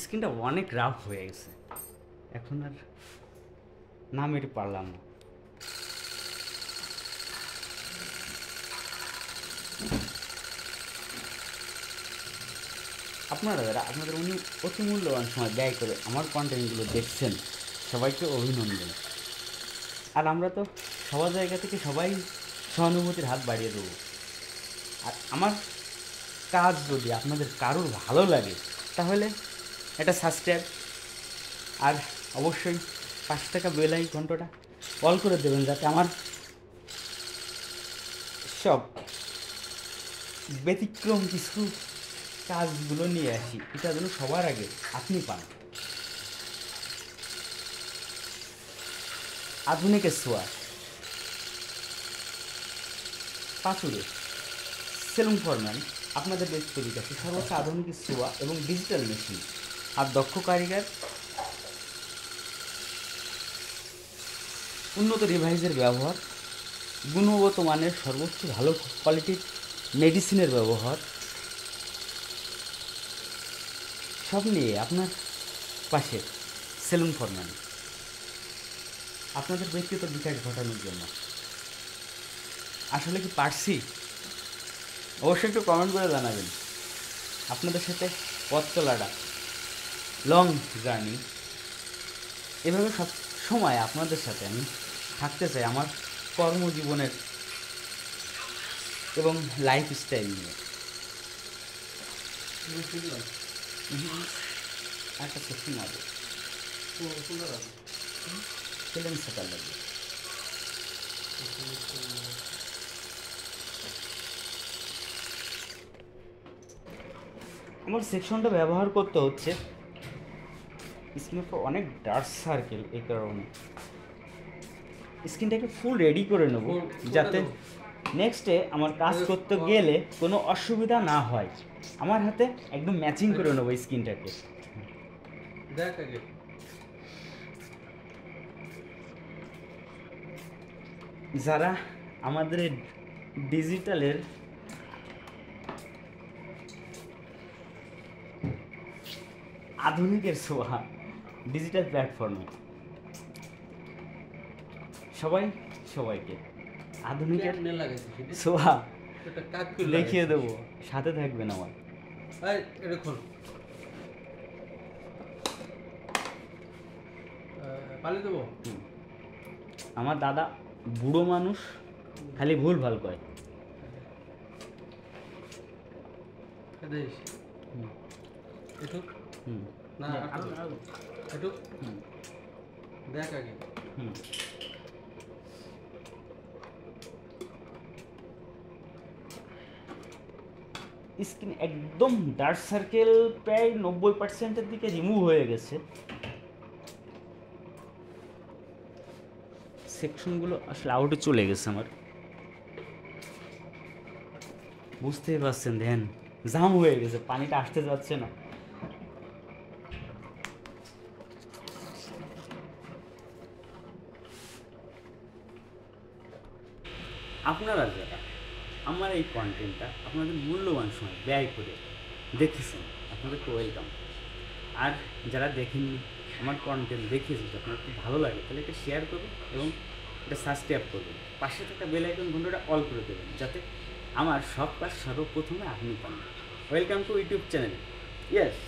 স্ক্রিনটা অনেক রাফ হয়ে গেছে, এখন আর না মেরে পারলাম না। আপনারা যারা আপনাদের অতি মূল্যবান সময় ব্যয় করে আমার কন্টেন্টগুলো দেখছেন, সবাইকে অভিনন্দন। আর আমরা তো সবার জায়গা থেকে সবাই সহানুভূতির হাত বাড়িয়ে দেবো। আর আমার কাজ যদি আপনাদের কারোর ভালো লাগে, তাহলে একটা সাবস্ক্রাইব আর অবশ্যই 5 টাকা বেল আইকনটা অল করে দেবেন, যাতে আমার সব ব্যতিক্রম কিছু কাজগুলো নিয়ে আসি, এটা যেন সবার আগে আপনি পান। আধুনিকের ছোঁয়া, পাথুরে সেলুন ফরম্যান আপনাদের ব্যক্তিত্ব বিকাশে সর্বোচ্চ আধুনিক ছোঁয়া এবং ডিজিটাল মেশিন আর দক্ষ কারিগর, উন্নত ডিভাইসের ব্যবহার, গুণগত মানের সর্বোচ্চ ভালো কোয়ালিটির মেডিসিনের ব্যবহার, সব নিয়ে আপনার পাশে সেলুন ফরম্যান আপনাদের ব্যক্তিগত বিকাশ ঘটানোর জন্য। আসলে কি পারছি? অবশ্যই একটু কমেন্ট করে জানাবেন। আপনাদের সাথে পথ চলাটা লং জার্নি, এভাবে সব সময় আপনাদের সাথে আমি থাকতে চাই আমার কর্মজীবনের এবং লাইফস্টাইল নিয়ে। একটা সেকশন আছে, ফিল্ম সেটার লাগবে। আমার সেকশনটা ব্যবহার করতে হচ্ছে স্কিনের উপর অনেক ডার্ক সার্কেল, এই কারণে স্কিনটাকে ফুল রেডি করে নেব, যাতে নেক্সটে আমার কাজ করতে গেলে কোনো অসুবিধা না হয়। আমার হাতে একদম ম্যাচিং করে নেবো স্কিনটাকে। দেখ আগে যারা আমাদের ডিজিটালের আধুনিকের ছোঁয়া ডিজিটাল প্ল্যাটফর্মে সবাইকে আধুনিকের ছোঁয়া দেখিয়ে দেবো, সাথে থাকবেন আমার। এটা খোল, পালিয়ে দেবো। আমার দাদা বুড়ো মানুষ, খালি ভুল ভাল কয়। একটু হুম না একটু দেখ আগে। স্কিন একদম ডার্ক সার্কেল প্রায় 90%-এর দিকে রিমুভ হয়ে গেছে। সেকশনগুলো আসলে আউটে চলে গেছে আমার, বুঝতেই পারছেন, ধ্যান জাম হয়ে গেছে, পানিটা আসতে যাচ্ছে না। আপনারা যারা আমার এই কন্টেন্টটা আপনাদের মূল্যবান সময় ব্যয় করে দেখেছেন, আপনাদেরকে ওয়েলকাম। আর যারা দেখেননি, আমার কন্টেন্ট দেখেছেন, আপনার খুব ভালো লাগে, তাহলে এটা শেয়ার করবেন এবং এটা সাবস্ক্রাইব করবেন। পাশে থাকা বেল আইকন ঘন্টাটা অল করে দেবেন, যাতে আমার সব কাজ সর্বপ্রথমে আপনি পান। Welcome to YouTube channel. Yes.